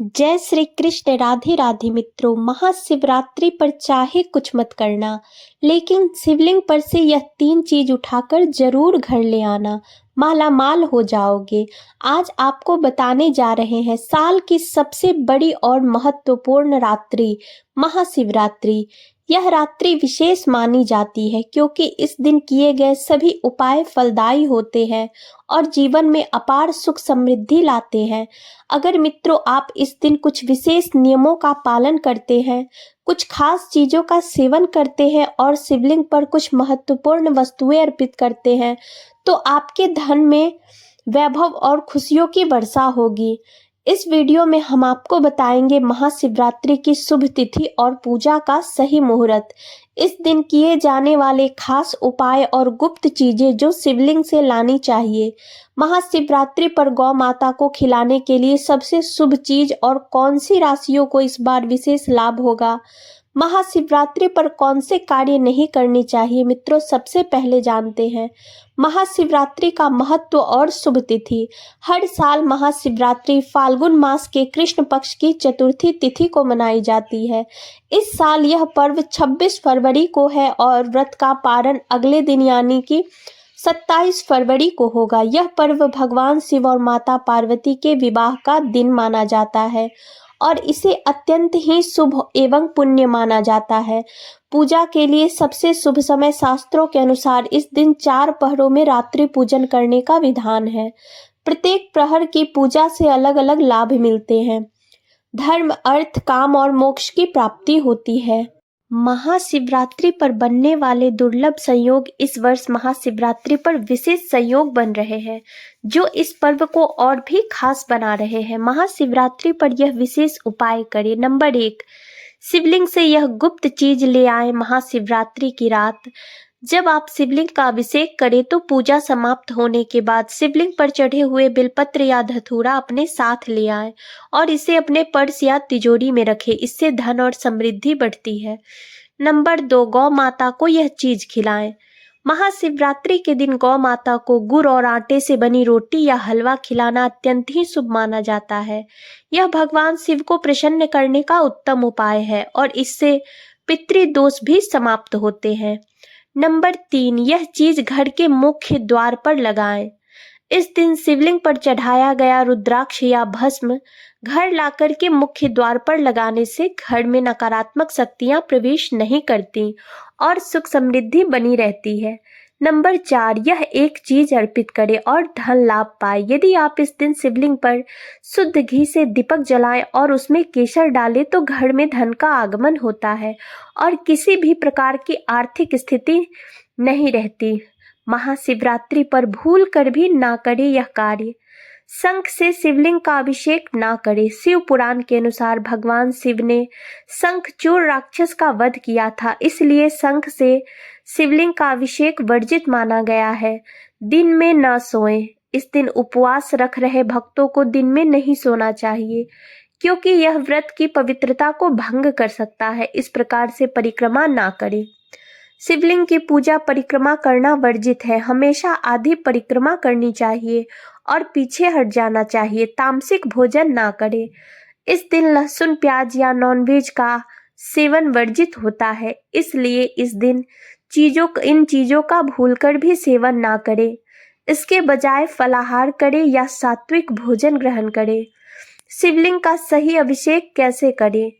जय श्री कृष्ण। राधे राधे मित्रों। महाशिवरात्रि पर चाहे कुछ मत करना, लेकिन शिवलिंग पर से यह 3 चीज उठाकर जरूर घर ले आना, माला माल हो जाओगे। आज आपको बताने जा रहे हैं साल की सबसे बड़ी और महत्वपूर्ण रात्रि महाशिवरात्रि। यह रात्रि विशेष मानी जाती है क्योंकि इस दिन किए गए सभी उपाय फलदायी होते हैं और जीवन में अपार सुख समृद्धि लाते हैं। अगर मित्रों आप इस दिन कुछ विशेष नियमों का पालन करते हैं, कुछ खास चीजों का सेवन करते हैं और शिवलिंग पर कुछ महत्वपूर्ण वस्तुएं अर्पित करते हैं, तो आपके धन में वैभव और खुशियों की वर्षा होगी। इस वीडियो में हम आपको बताएंगे महाशिवरात्रि की शुभ तिथि और पूजा का सही मुहूर्त, इस दिन किए जाने वाले खास उपाय और गुप्त चीजें जो शिवलिंग से लानी चाहिए। महाशिवरात्रि पर गौ माता को खिलाने के लिए सबसे शुभ चीज और कौन सी राशियों को इस बार विशेष लाभ होगा। महाशिवरात्रि पर कौन से कार्य नहीं करने चाहिए मित्रों, सबसे पहले जानते हैं महाशिवरात्रि का महत्व और शुभ तिथि। हर साल महाशिवरात्रि फाल्गुन मास के कृष्ण पक्ष की चतुर्थी तिथि को मनाई जाती है। इस साल यह पर्व 26 फरवरी को है और व्रत का पारण अगले दिन यानी कि 27 फरवरी को होगा। यह पर्व भगवान शिव और माता पार्वती के विवाह का दिन माना जाता है और इसे अत्यंत ही शुभ एवं पुण्य माना जाता है। पूजा के लिए सबसे शुभ समय शास्त्रों के अनुसार इस दिन 4 पहरों में रात्रि पूजन करने का विधान है। प्रत्येक प्रहर की पूजा से अलग अलग लाभ मिलते हैं। धर्म, अर्थ, काम और मोक्ष की प्राप्ति होती है। महाशिवरात्रि पर बनने वाले दुर्लभ संयोग इस वर्ष महाशिवरात्रि पर विशेष संयोग बन रहे हैं जो इस पर्व को और भी खास बना रहे हैं। महाशिवरात्रि पर यह विशेष उपाय करें। नंबर 1, शिवलिंग से यह गुप्त चीज ले आए। महाशिवरात्रि की रात जब आप शिवलिंग का अभिषेक करें तो पूजा समाप्त होने के बाद शिवलिंग पर चढ़े हुए बेलपत्र या धतूरा अपने साथ ले आए और इसे अपने पर्स या तिजोरी में रखें। इससे धन और समृद्धि बढ़ती है। नंबर 2, गौ माता को यह चीज खिलाएं। महाशिवरात्रि के दिन गौ माता को गुड़ और आटे से बनी रोटी या हलवा खिलाना अत्यंत ही शुभ माना जाता है। यह भगवान शिव को प्रसन्न करने का उत्तम उपाय है और इससे पितृदोष भी समाप्त होते हैं। नंबर 3, यह चीज घर के मुख्य द्वार पर लगाएं। इस दिन शिवलिंग पर चढ़ाया गया रुद्राक्ष या भस्म घर लाकर के मुख्य द्वार पर लगाने से घर में नकारात्मक शक्तियां प्रवेश नहीं करती और सुख समृद्धि बनी रहती है। नंबर 4, यह एक चीज अर्पित करें और धन लाभ पाए। यदि आप इस दिन शिवलिंग पर शुद्ध घी से दीपक जलाएं और उसमें केसर डालें तो घर में धन का आगमन होता है और किसी भी प्रकार की आर्थिक स्थिति नहीं रहती। महाशिवरात्रि पर भूल कर भी ना करें यह कार्य। शंख से शिवलिंग का अभिषेक ना करें। शिव पुराण के अनुसार भगवान शिव ने शंखचूड़ राक्षस का वध किया था, इसलिए शंख से शिवलिंग का अभिषेक वर्जित माना गया है। दिन में न सोएं। इस दिन उपवास रख रहे भक्तों को दिन में नहीं सोना चाहिए क्योंकि यह व्रत की पवित्रता को भंग कर सकता है। इस प्रकार से परिक्रमा ना करें। शिवलिंग की पूजा परिक्रमा करना वर्जित है। हमेशा आधी परिक्रमा करनी चाहिए और पीछे हट जाना चाहिए। तामसिक भोजन ना करें। इस दिन लहसुन, प्याज या नॉनवेज का सेवन वर्जित होता है, इसलिए इस दिन इन चीजों का भूलकर भी सेवन ना करें। इसके बजाय फलाहार करें या सात्विक भोजन ग्रहण करें। शिवलिंग का सही अभिषेक कैसे करें?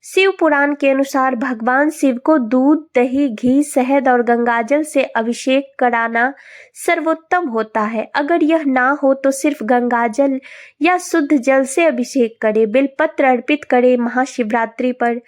शिव पुराण के अनुसार भगवान शिव को दूध, दही, घी, शहद और गंगाजल से अभिषेक कराना सर्वोत्तम होता है। अगर यह ना हो तो सिर्फ गंगाजल या शुद्ध जल से अभिषेक करें। बेलपत्र अर्पित करें। महाशिवरात्रि पर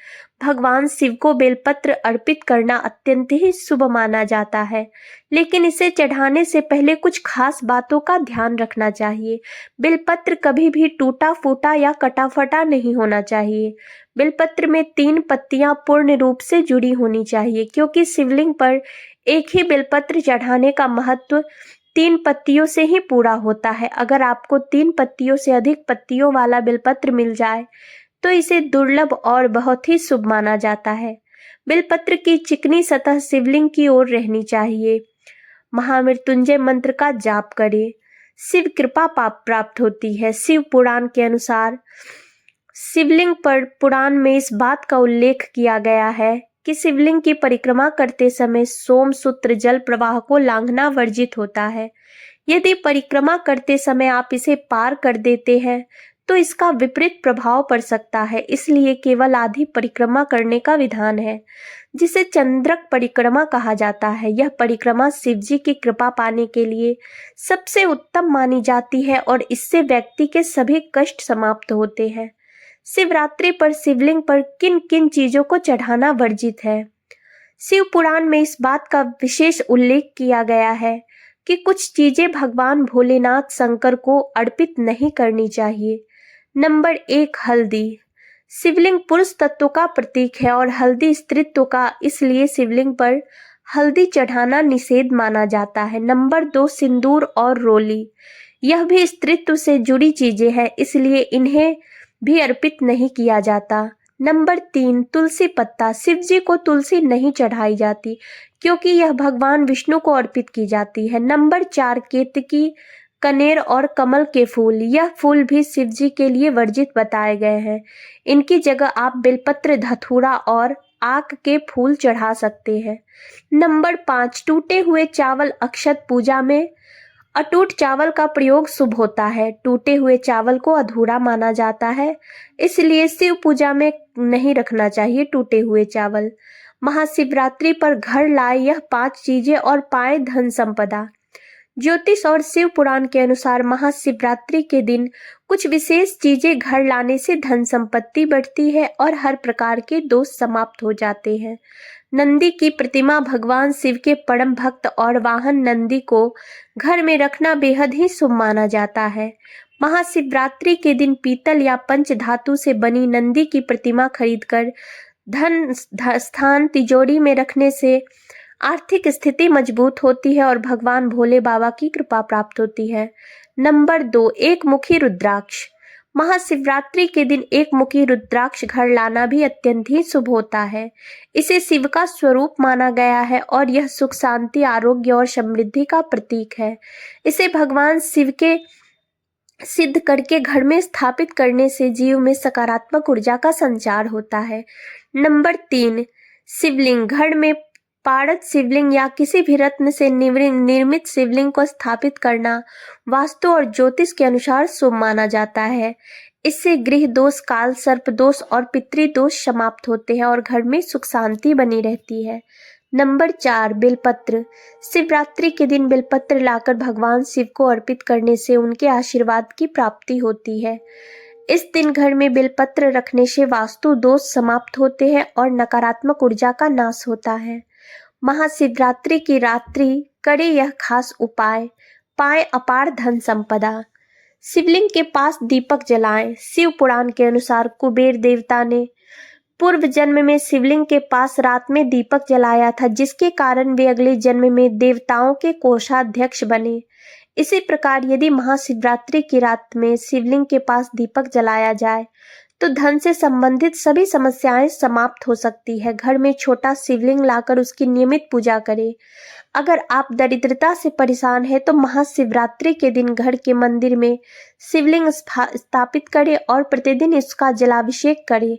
भगवान शिव को बेलपत्र अर्पित करना अत्यंत ही शुभ माना जाता है, लेकिन इसे चढ़ाने से पहले कुछ खास बातों का ध्यान रखना चाहिए। बेलपत्र कभी भी टूटा फूटा या कटा फटा नहीं होना चाहिए। बेलपत्र में 3 पत्तियां पूर्ण रूप से जुड़ी होनी चाहिए क्योंकि शिवलिंग पर एक ही बेलपत्र चढ़ाने का महत्व 3 पत्तियों से ही पूरा होता है। अगर आपको 3 पत्तियों से अधिक पत्तियों वाला बेलपत्र मिल जाए तो इसे दुर्लभ और बहुत ही शुभ माना जाता है। बेलपत्र की चिकनी सतह शिवलिंग की ओर रहनी चाहिए। महामृत्युंजय मंत्र का जाप करें। शिव कृपा प्राप्त होती है। शिव पुराण के अनुसार शिवलिंग पर पुराण में इस बात का उल्लेख किया गया है कि शिवलिंग की परिक्रमा करते समय सोमसूत्र जल प्रवाह को लांघना वर्जित होता है। यदि परिक्रमा करते समय आप इसे पार कर देते हैं तो इसका विपरीत प्रभाव पड़ सकता है, इसलिए केवल आधी परिक्रमा करने का विधान है, जिसे चंद्रक परिक्रमा कहा जाता है। यह परिक्रमा शिवजी की कृपा पाने के लिए सबसे उत्तम मानी जाती है और इससे व्यक्ति के सभी कष्ट समाप्त होते हैं। शिवरात्रि पर शिवलिंग पर किन किन चीजों को चढ़ाना वर्जित है? शिव पुराण में इस बात का विशेष उल्लेख किया गया है कि कुछ चीजें भगवान भोलेनाथ शंकर को अर्पित नहीं करनी चाहिए। नंबर 1, हल्दी। शिवलिंग पुरुष तत्व का प्रतीक है और हल्दी स्त्रीत्व का, इसलिए शिवलिंग पर हल्दी चढ़ाना निषेध माना जाता है। नंबर 2, सिंदूर और रोली। यह भी स्त्रीत्व से जुड़ी चीजें हैं, इसलिए इन्हें भी अर्पित नहीं किया जाता। नंबर 3, तुलसी पत्ता। शिव जी को तुलसी नहीं चढ़ाई जाती क्योंकि यह भगवान विष्णु को अर्पित की जाती है। नंबर 4, केतकी, कनेर और कमल के फूल। यह फूल भी शिव जी के लिए वर्जित बताए गए हैं। इनकी जगह आप बेलपत्र, धतूरा और आक के फूल चढ़ा सकते हैं। नंबर 5, टूटे हुए चावल। अक्षत पूजा में अटूट चावल का प्रयोग शुभ होता है। टूटे हुए चावल को अधूरा माना जाता है, इसलिए शिव पूजा में नहीं रखना चाहिए टूटे हुए चावल। महाशिवरात्रि पर घर लाए यह 5 चीजें और पाए धन संपदा। ज्योतिष और शिव पुराण के अनुसार महाशिवरात्रि के दिन कुछ विशेष चीजें घर लाने से धन संपत्ति बढ़ती है और हर प्रकार के दोष समाप्त हो जाते हैं। नंदी की प्रतिमा। भगवान शिव के परम भक्त और वाहन नंदी को घर में रखना बेहद ही शुभ माना जाता है। महाशिवरात्रि के दिन पीतल या पंच धातु से बनी नंदी की प्रतिमा खरीदकर धन स्थान तिजोरी में रखने से आर्थिक स्थिति मजबूत होती है और भगवान भोले बाबा की कृपा प्राप्त होती है। नंबर 2, एक मुखी रुद्राक्ष। महाशिवरात्रि के दिन एक मुखी रुद्राक्ष घर लाना भी अत्यंत ही शुभ होता है। इसे शिव का स्वरूप माना गया है और यह सुख, शांति, आरोग्य और समृद्धि का प्रतीक है। इसे भगवान शिव के सिद्ध करके घर में स्थापित करने से जीव में सकारात्मक ऊर्जा का संचार होता है। नंबर 3, शिवलिंग। घर में पारद शिवलिंग या किसी भी रत्न से निर्मित शिवलिंग को स्थापित करना वास्तु और ज्योतिष के अनुसार शुभ माना जाता है। इससे गृह दोष, काल सर्प दोष और पितृ दोष समाप्त होते हैं और घर में सुख शांति बनी रहती है। नंबर 4, बेलपत्र। शिवरात्रि के दिन बेलपत्र लाकर भगवान शिव को अर्पित करने से उनके आशीर्वाद की प्राप्ति होती है। इस दिन घर में बेलपत्र रखने से वास्तु दोष समाप्त होते हैं और नकारात्मक ऊर्जा का नाश होता है। महाशिवरात्रि की रात्रि करे यह खास उपाय, पाए अपार धन संपदा। शिवलिंग के पास दीपक जलाएं। शिव पुराण के अनुसार कुबेर देवता ने पूर्व जन्म में शिवलिंग के पास रात में दीपक जलाया था, जिसके कारण वे अगले जन्म में देवताओं के कोषाध्यक्ष बने। इसी प्रकार यदि महाशिवरात्रि की रात में शिवलिंग के पास दीपक जलाया जाए तो धन से संबंधित सभी समस्याएं समाप्त हो सकती है। घर में छोटा शिवलिंग लाकर उसकी नियमित पूजा करें। अगर आप दरिद्रता से परेशान हैं तो महाशिवरात्रि के दिन घर के मंदिर में शिवलिंग स्थापित करें और प्रतिदिन इसका जलाभिषेक करें।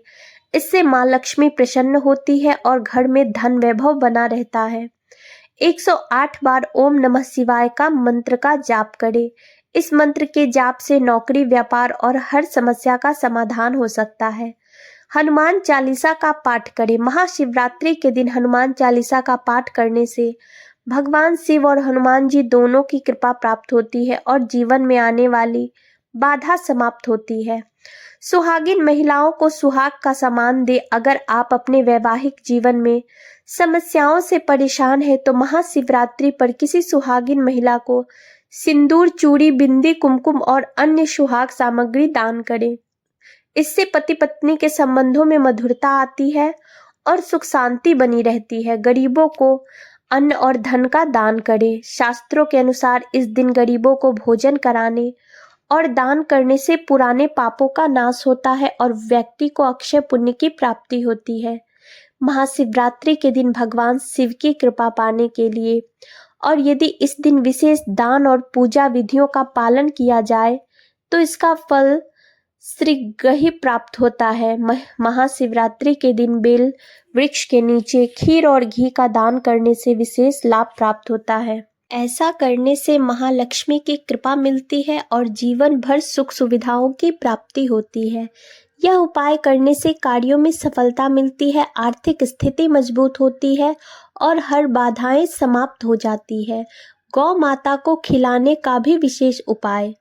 इससे मां लक्ष्मी प्रसन्न होती है और घर में धन वैभव बना रहता है। 108 बार ओम नमः शिवाय का मंत्र का जाप करें। इस मंत्र के जाप से नौकरी, व्यापार और हर समस्या का समाधान हो सकता है। हनुमान चालीसा का पाठ करें। महाशिवरात्रि के दिन हनुमान चालीसा का पाठ करने से भगवान शिव और हनुमान जी दोनों की कृपा प्राप्त होती है और जीवन में आने वाली बाधा समाप्त होती है। सुहागिन महिलाओं को सुहाग का सम्मान दे। अगर आप अपने वैवाहिक जीवन में समस्याओं से परेशान हैं तो महाशिवरात्रि पर किसी सुहागिन महिला को सिंदूर, चूड़ी, बिंदी, कुमकुम और अन्य सुहाग सामग्री दान करें। इससे पति पत्नी के संबंधों में मधुरता आती है और सुख शांति बनी रहती है। गरीबों को अन्न और धन का दान करें। शास्त्रों के अनुसार इस दिन गरीबों को भोजन कराने और दान करने से पुराने पापों का नाश होता है और व्यक्ति को अक्षय पुण्य की प्राप्ति होती है। महाशिवरात्रि के दिन भगवान शिव की कृपा पाने के लिए और यदि इस दिन विशेष दान और पूजा विधियों का पालन किया जाए तो इसका फल श्रीग्रही प्राप्त होता है। महाशिवरात्रि के दिन बेल वृक्ष के नीचे खीर और घी का दान करने से विशेष लाभ प्राप्त होता है। ऐसा करने से महालक्ष्मी की कृपा मिलती है और जीवन भर सुख सुविधाओं की प्राप्ति होती है। यह उपाय करने से कार्यों में सफलता मिलती है, आर्थिक स्थिति मजबूत होती है और हर बाधाएं समाप्त हो जाती है। गौ माता को खिलाने का भी विशेष उपाय।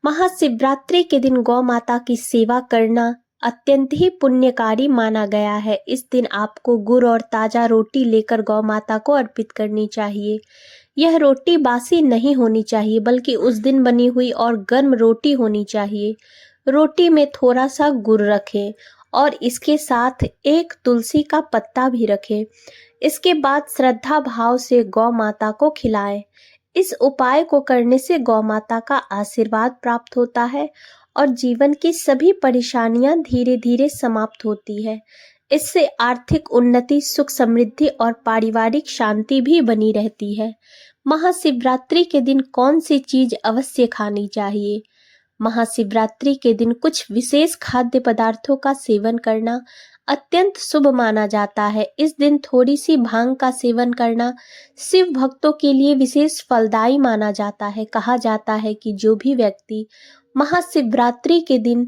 महाशिवरात्रि के दिन गौ माता की सेवा करना अत्यंत ही पुण्यकारी माना गया है। इस दिन आपको गुड़ और ताजा रोटी लेकर गौ माता को अर्पित करनी चाहिए। यह रोटी बासी नहीं होनी चाहिए, बल्कि उस दिन बनी हुई और गर्म रोटी होनी चाहिए। रोटी में थोड़ा सा गुड़ रखें और इसके साथ एक तुलसी का पत्ता भी रखें। इसके बाद श्रद्धा भाव से गौ माता को खिलाएं। इस उपाय को करने से गौ माता का आशीर्वाद प्राप्त होता है और जीवन की सभी परेशानियां धीरे धीरे समाप्त होती है। इससे आर्थिक उन्नति, सुख समृद्धि और पारिवारिक शांति भी बनी रहती है। महाशिवरात्रि के दिन कौन सी चीज अवश्य खानी चाहिए? महाशिवरात्रि के दिन कुछ विशेष खाद्य पदार्थों का सेवन करना अत्यंत शुभ माना जाता है। इस दिन थोड़ी सी भांग का सेवन करना शिव भक्तों के लिए विशेष फलदायी माना जाता है। कहा जाता है कि जो भी व्यक्ति महाशिवरात्रि के दिन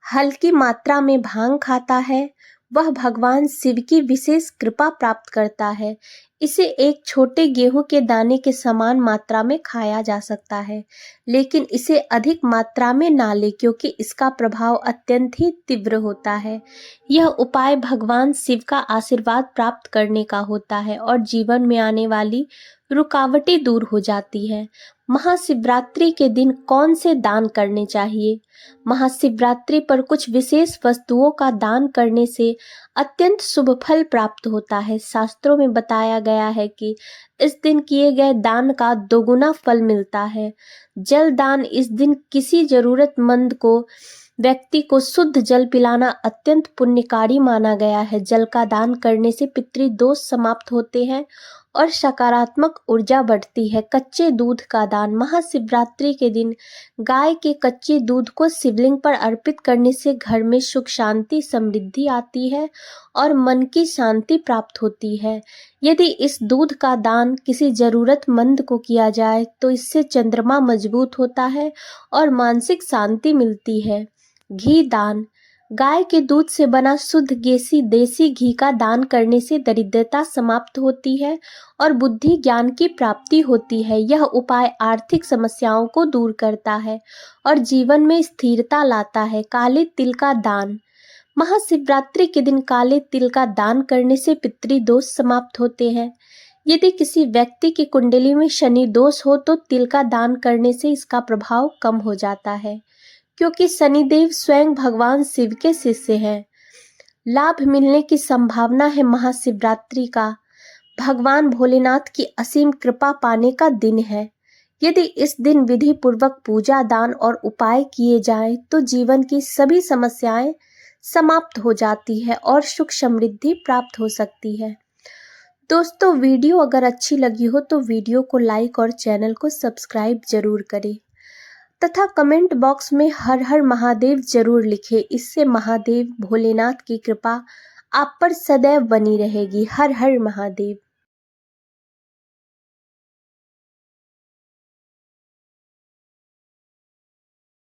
हल्की मात्रा में भांग खाता है वह भगवान शिव की विशेष कृपा प्राप्त करता है। इसे एक छोटे गेहूं के दाने के समान मात्रा में खाया जा सकता है, लेकिन इसे अधिक मात्रा में ना ले, क्योंकि इसका प्रभाव अत्यंत ही तीव्र होता है। यह उपाय भगवान शिव का आशीर्वाद प्राप्त करने का होता है और जीवन में आने वाली रुकावटें दूर हो जाती है। महाशिवरात्रि के दिन कौन से दान करने चाहिए? महाशिवरात्रि पर कुछ विशेष वस्तुओं का दान करने से अत्यंत शुभ फल प्राप्त होता है। शास्त्रों में बताया गया है कि इस दिन किए गए दान का दोगुना फल मिलता है। जल दान, इस दिन किसी जरूरतमंद व्यक्ति को शुद्ध जल पिलाना अत्यंत पुण्यकारी माना गया है। जल का दान करने से पितृदोष समाप्त होते हैं और सकारात्मक ऊर्जा बढ़ती है। कच्चे दूध का दान, महाशिवरात्रि के दिन गाय के कच्चे दूध को शिवलिंग पर अर्पित करने से घर में सुख शांति समृद्धि आती है और मन की शांति प्राप्त होती है। यदि इस दूध का दान किसी जरूरतमंद को किया जाए तो इससे चंद्रमा मजबूत होता है और मानसिक शांति मिलती है। घी दान, गाय के दूध से बना शुद्ध देसी घी का दान करने से दरिद्रता समाप्त होती है और बुद्धि ज्ञान की प्राप्ति होती है। यह उपाय आर्थिक समस्याओं को दूर करता है और जीवन में स्थिरता लाता है। काले तिल का दान, महाशिवरात्रि के दिन काले तिल का दान करने से पितृदोष समाप्त होते हैं। यदि किसी व्यक्ति की कुंडली में शनि दोष हो तो तिल का दान करने से इसका प्रभाव कम हो जाता है, क्योंकि शनिदेव स्वयं भगवान शिव के शिष्य हैं। लाभ मिलने की संभावना है। महाशिवरात्रि का भगवान भोलेनाथ की असीम कृपा पाने का दिन है। यदि इस दिन विधि पूर्वक पूजा, दान और उपाय किए जाएं तो जीवन की सभी समस्याएं समाप्त हो जाती है और सुख समृद्धि प्राप्त हो सकती है। दोस्तों, वीडियो अगर अच्छी लगी हो तो वीडियो को लाइक और चैनल को सब्सक्राइब जरूर करें तथा कमेंट बॉक्स में हर हर महादेव जरूर लिखें। इससे महादेव भोलेनाथ की कृपा आप पर सदैव बनी रहेगी। हर हर महादेव।